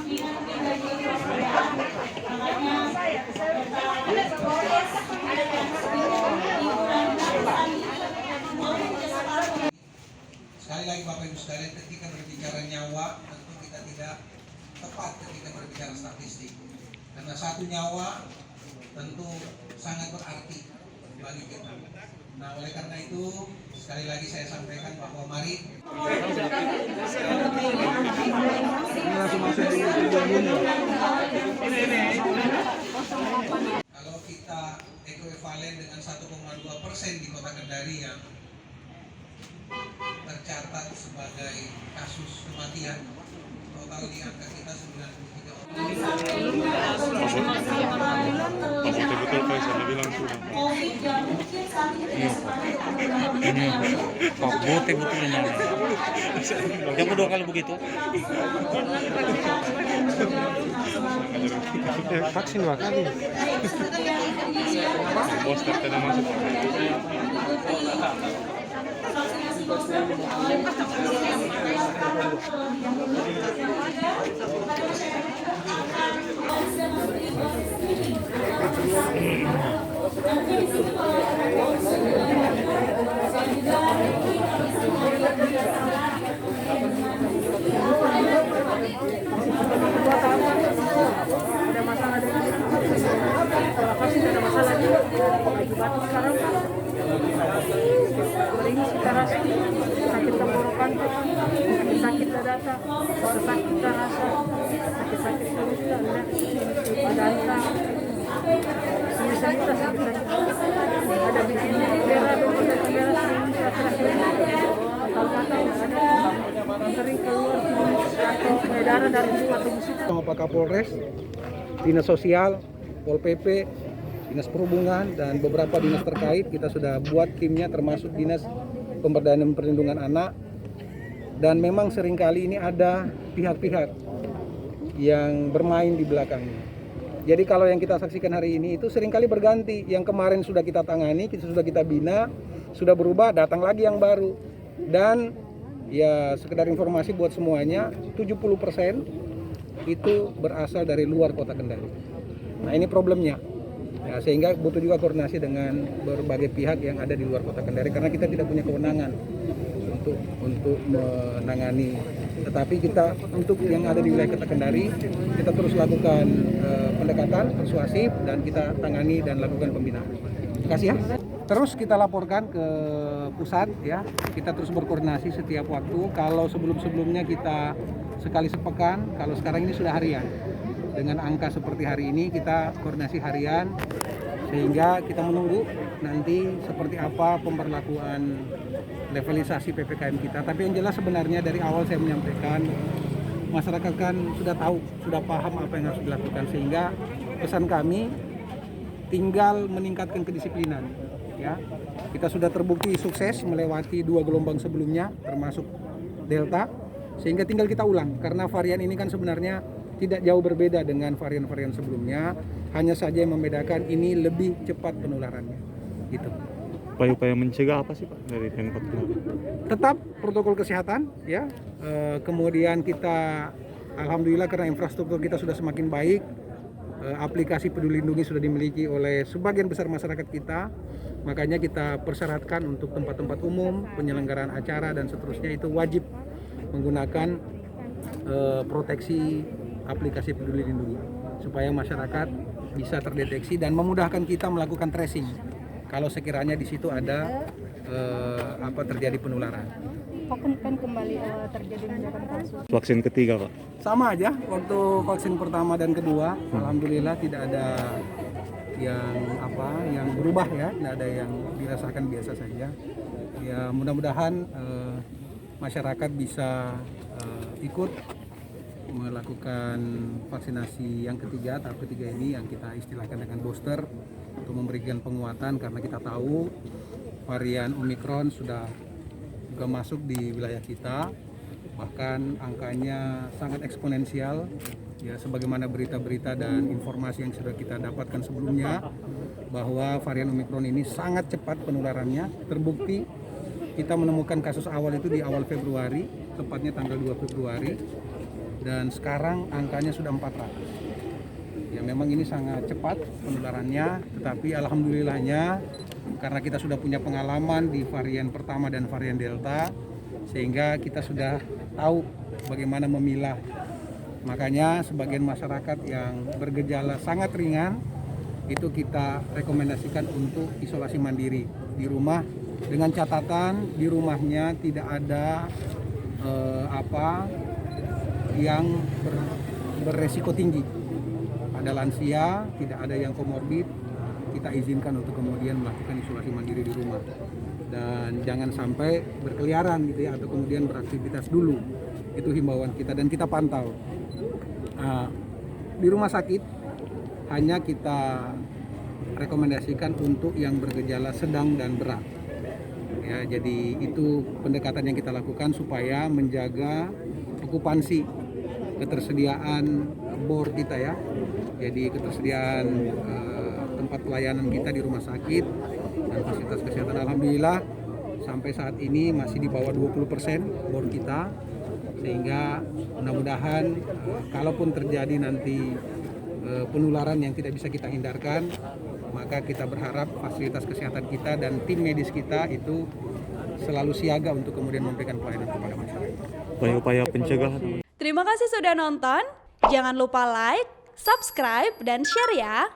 Sekali lagi Bapak Ibu sekalian, ketika berbicara nyawa tentu kita tidak tepat ketika berbicara statistik, karena satu nyawa tentu sangat berarti bagi kita. Nah, oleh karena itu sekali lagi saya sampaikan bahwa mari kalau kita ekuivalen dengan 1,2% di Kota Kendari yang tercatat sebagai kasus kematian, total di angka kita 93 orang. Betul Pak, saya bilang sudah. Ini Pak Bote betul ini. Yang kedua kali begitu. Vaksin 2 kali. Poster tidak masuk. Sakit tenggorokan, sakit dada, sakit rasa, sakit perut, pada ada bikin merah, sering keluar atau darah dari tubuh kita. Sama Pak Kapolres, Dinas Sosial, Pol PP, Dinas Perhubungan dan beberapa dinas terkait, kita sudah buat timnya termasuk Dinas Pemberdayaan dan Perlindungan Anak. Dan memang seringkali ini ada pihak-pihak yang bermain di belakangnya. Jadi kalau yang kita saksikan hari ini itu seringkali berganti. Yang kemarin sudah kita tangani, sudah kita bina, sudah berubah, datang lagi yang baru. Dan ya sekedar informasi buat semuanya, 70% itu berasal dari luar Kota Kendari. Nah ini problemnya. Ya, sehingga butuh juga koordinasi dengan berbagai pihak yang ada di luar Kota Kendari karena kita tidak punya kewenangan untuk menangani. Tetapi kita untuk yang ada di wilayah Kota Kendari kita terus lakukan pendekatan persuasif dan kita tangani dan lakukan pembinaan. Terima kasih ya. Terus kita laporkan ke pusat ya. Kita terus berkoordinasi setiap waktu. Kalau sebelum-sebelumnya kita sekali sepekan, kalau sekarang ini sudah harian. Dengan angka seperti hari ini kita koordinasi harian sehingga kita menunggu nanti seperti apa pemberlakuan levelisasi PPKM kita. Tapi yang jelas sebenarnya dari awal saya menyampaikan masyarakat kan sudah tahu, sudah paham apa yang harus dilakukan sehingga pesan kami tinggal meningkatkan kedisiplinan ya. Kita sudah terbukti sukses melewati 2 gelombang sebelumnya termasuk Delta sehingga tinggal kita ulang karena varian ini kan sebenarnya tidak jauh berbeda dengan varian-varian sebelumnya, hanya saja yang membedakan ini lebih cepat penularannya. Gitu. Upaya-upaya mencegah apa sih Pak dari Pemkot? Tetap protokol kesehatan, ya. Kemudian kita, alhamdulillah karena infrastruktur kita sudah semakin baik, aplikasi Peduli Lindungi sudah dimiliki oleh sebagian besar masyarakat kita, makanya kita persyaratkan untuk tempat-tempat umum, penyelenggaraan acara dan seterusnya itu wajib menggunakan proteksi aplikasi Peduli Lindungi supaya masyarakat bisa terdeteksi dan memudahkan kita melakukan tracing kalau sekiranya di situ ada terjadi penularan. Kan kembali terjadi lonjakan kasus. Vaksin ketiga Pak? Sama aja waktu vaksin pertama dan kedua, alhamdulillah tidak ada yang berubah ya, tidak ada yang dirasakan biasa saja. Ya mudah-mudahan masyarakat bisa ikut melakukan vaksinasi yang ketiga, tahap ketiga ini yang kita istilahkan dengan booster untuk memberikan penguatan karena kita tahu varian Omicron sudah juga masuk di wilayah kita, bahkan angkanya sangat eksponensial ya, sebagaimana berita-berita dan informasi yang sudah kita dapatkan sebelumnya bahwa varian Omicron ini sangat cepat penularannya. Terbukti kita menemukan kasus awal itu di awal Februari, tepatnya tanggal 2 Februari. dan sekarang angkanya sudah 400. Ya memang ini sangat cepat penularannya, tetapi alhamdulillahnya karena kita sudah punya pengalaman di varian pertama dan varian Delta, sehingga kita sudah tahu bagaimana memilah. Makanya sebagian masyarakat yang bergejala sangat ringan itu kita rekomendasikan untuk isolasi mandiri di rumah, dengan catatan di rumahnya tidak ada yang beresiko tinggi. Ada lansia, tidak ada yang komorbid, kita izinkan untuk kemudian melakukan isolasi mandiri di rumah. Dan jangan sampai berkeliaran gitu ya, atau kemudian beraktivitas dulu. Itu himbauan kita dan kita pantau. Di rumah sakit hanya kita rekomendasikan untuk yang bergejala sedang dan berat. Ya, jadi itu pendekatan yang kita lakukan supaya menjaga okupansi, ketersediaan bor kita ya. Jadi ketersediaan tempat pelayanan kita di rumah sakit dan fasilitas kesehatan alhamdulillah sampai saat ini masih di bawah 20% bor kita, sehingga mudah-mudahan kalaupun terjadi nanti penularan yang tidak bisa kita hindarkan, maka kita berharap fasilitas kesehatan kita dan tim medis kita itu selalu siaga untuk kemudian memberikan pelayanan kepada masyarakat. Upaya-upaya pencegahan. Terima kasih sudah nonton. Jangan lupa like, subscribe, dan share ya.